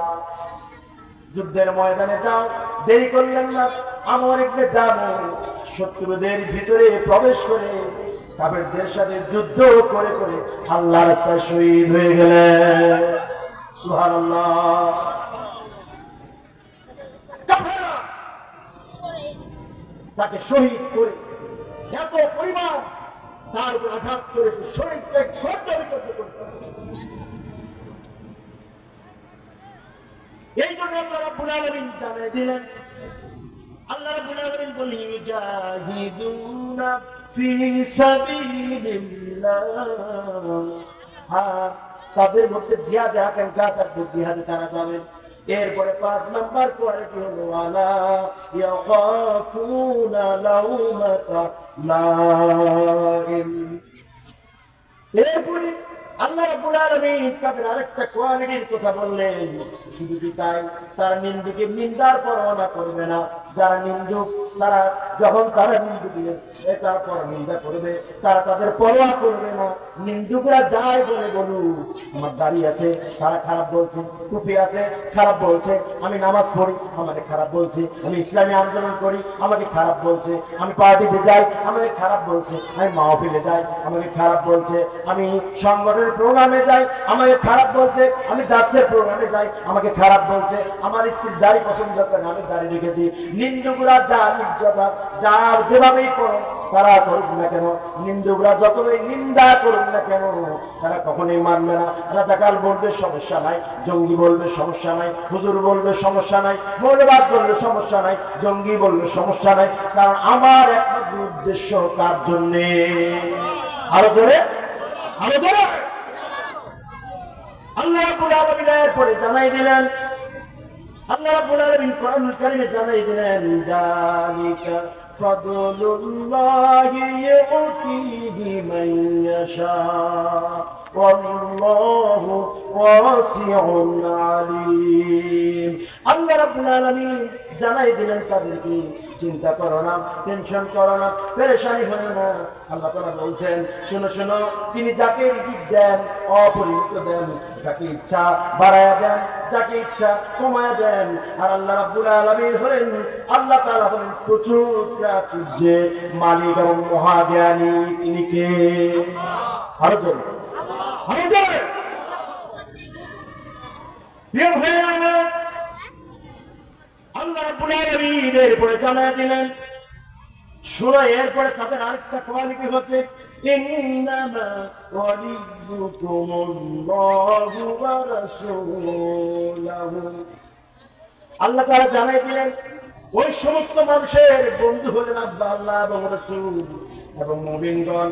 যুদ্ধের ময়দানে যাও। দেরি করলেন না। আমর ইবনে জাবর শত্রুদের ভিতরে প্রবেশ করে কাফেরদের সাথে যুদ্ধ করে করে আল্লাহর রাস্তায় শহীদ হয়ে গেলেন। সুবহানাল্লাহ। কাফেররা তাকে শহীদ করে এত পরিমাণ তার উপর আঘাত করেছে, শরীরটা গড়গড় করতে পারছে। এই জন্য আল্লাহ রাব্বুল আলামিন জানিয়ে দিলেন, আল্লাহ রাব্বুল আলামিন বলেন ইউজাহিদুনা ফি সাবিলিল্লাহ। তাদের মধ্যে জিহাদে আকাঙ্ক্ষা থাকবে, জিহাদে তারা যাবে। এরপরে 5 নাম্বার কোয়ালিটি হলো ওয়ালা ইয়াখাফুনা লাউমাতা লাইম। এরপরে আল্লাহ রাব্বুল আলামিন তাদের আরেকটা কোয়ালিটির কথা বললেন। শুধু কি তাই, তারা নিন্দুকে নিন্দার পরোয়া করবে না। যারা নিন্দুক তারা যখন তারা নিন্দুকের তারপর নিন্দা করবে, তারা তাদের পরোয়া করবে না। নিন্দুকরা যায় বলে বলুক, আমার দাড়ি আছে তারা খারাপ বলছে, টুপি আছে খারাপ বলছে, আমি নামাজ পড়ি আমাকে খারাপ বলছে, আমি ইসলামী আন্দোলন করি আমাকে খারাপ বলছে, আমি পার্টিতে যাই আমাকে খারাপ বলছে, আমি মাহফিলে যাই আমাকে খারাপ বলছে, আমি সংগঠনের প্রোগ্রামে যাই আমাকে খারাপ বলছে, আমি দার্সের প্রোগ্রামে যাই আমাকে খারাপ বলছে, আমার স্ত্রীর দাড়ি পছন্দ করে আমি দাড়ি রেখেছি। নিন্দুকরা যা নির্যাতন যা যেভাবেই করো তারা করুক না কেন, নিন্দুকরা যতই নিন্দা করুক না কেন, তারা কখনোই মানবে না। রাজাকার বলবে সমস্যা নাই, জঙ্গি বলবে সমস্যা নাই, হুজুর বলবে সমস্যা নাই, মৌলবাদ বলবে সমস্যা নাই, জঙ্গি বলবে সমস্যা নাই, কারণ আমার একমাত্র উদ্দেশ্য কার জন্যে? আরো জোরে, আরো জোরে। আল্লাহ রাব্বুল আলামিন এরপরে জানাই দিলেন, আল্লাহ রাব্বুল আলামিন কোরআনুল কারীমে জানাই দিলেন, যালিকা ফাদলুল্লাহি ইউতিহি মান ইয়াশা ওয়াল্লাহু ওয়াসিউন আলীম। আল্লাহ রাব্বুল আলামিন জানাই দিলেন তাদেরকে, চিন্তা করো না, টেনশন করো না, পেরেশানি হয় না। আল্লাহ তাআলা বলছেন, শোনো শোনো, তিনি যাকে রিজিক দেন অপরিমিত দেন, যাকে ইচ্ছা বাড়ায়া দেন, যাকে ইচ্ছা কমায়া দেন। আর আল্লাহ রাব্বুল আলামিন হলেন, আল্লাহ তাআলা হলেন প্রচুর প্রাচুর্যের মালিক এবং মহাজ্ঞানী। তিনি কে? আরো জোরে, আরো জোরে। প্রিয় ভাইরা, আল্লাহ রাব্বুল আলামিন এরপরে জানায়া দিলেন, শোনো, এরপরে তাদের আরেকটা কোয়ালিটি হচ্ছে ইন্নামা ওয়ালিয়ুকুমুল্লাহু ওয়া রাসূলুহু। আল্লাহ তাআলা জানাই দিলেন, ওই সমস্ত মানুষের বন্ধু হলেন আব্বা আল্লাহ এবং রাসূল এবং মুমিনগণ।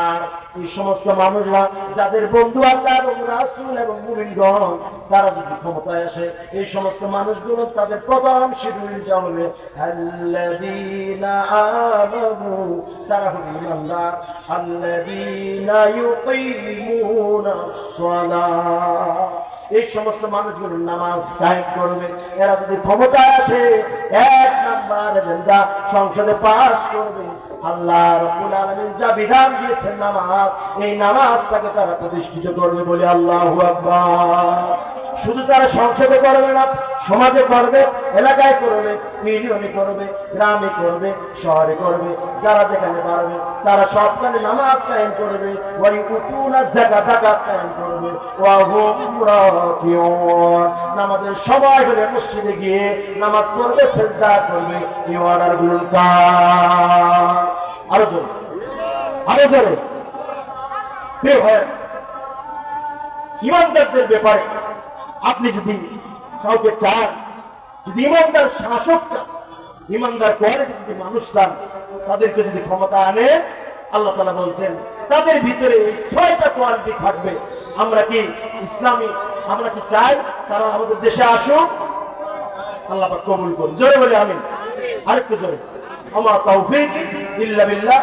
আর এই সমস্ত মানুষরা যাদের বন্ধু আল্লাহ এবং রাসূল এবং মুমিনগণ, তারা যদি ক্ষমতায় আসে, এই সমস্ত মানুষগুলো তাদের প্রধান শিডিউলটা হবে আল্লাযীনা আমানু, তারা হলো ঈমানদার, আল্লাযীনা ইউকিমুনাস সালাহ। এই সমস্ত মানুষগুলো নামাজ কায়েম করবে। এরা যদি ক্ষমতায় আসে, 1 নাম্বার এজেন্ডা সংসদে পাস করবে। আল্লাহ রাব্বুল আলামিন যা বিধান দিয়েছেন নামাজ, এই নামাজটাকে তারা প্রতিষ্ঠিত করবে বলে আল্লাহু আকবার। শুধু তারা সংসদে করবে না, সমাজে করবে, এলাকায় করবে, ইউনিয়নে করবে, গ্রামে করবে, শহরে করবে, যারা যেখানে পারবে তারা সবখানে নামাজ কায়েম করবে। ওয়াই উতুনা যাকাত, যাকাত কায়েম করবে। ওয়া হুম রাকিউন, নামাজের সময় হলে মসজিদে গিয়ে নামাজ পড়বে, সিজদা করবে। এই অর্ডারগুলো কার? আরো জোরে, আরো জোরে। প্রিয় ভাই, ইমানদারদের ব্যাপারে আপনি যদি কাউকে চান, যদি ইমানদার শাসক চান, ইমানদার কোয়ালিটি যদি মানুষ চান, তাদেরকে যদি ক্ষমতা আনে, আল্লাহ তাআলা বলছেন তাদের ভিতরে এই 6টা কোয়ালিটি থাকবে। আমরা কি ইসলামী, আমরা কি চাই তারা আমাদের দেশে আসুক? আল্লাহ পাক কবুল করুন। জোরে বলে আমিন। আরেকটু জোরে। আমা তাওফীক ইল্লা বিল্লাহ।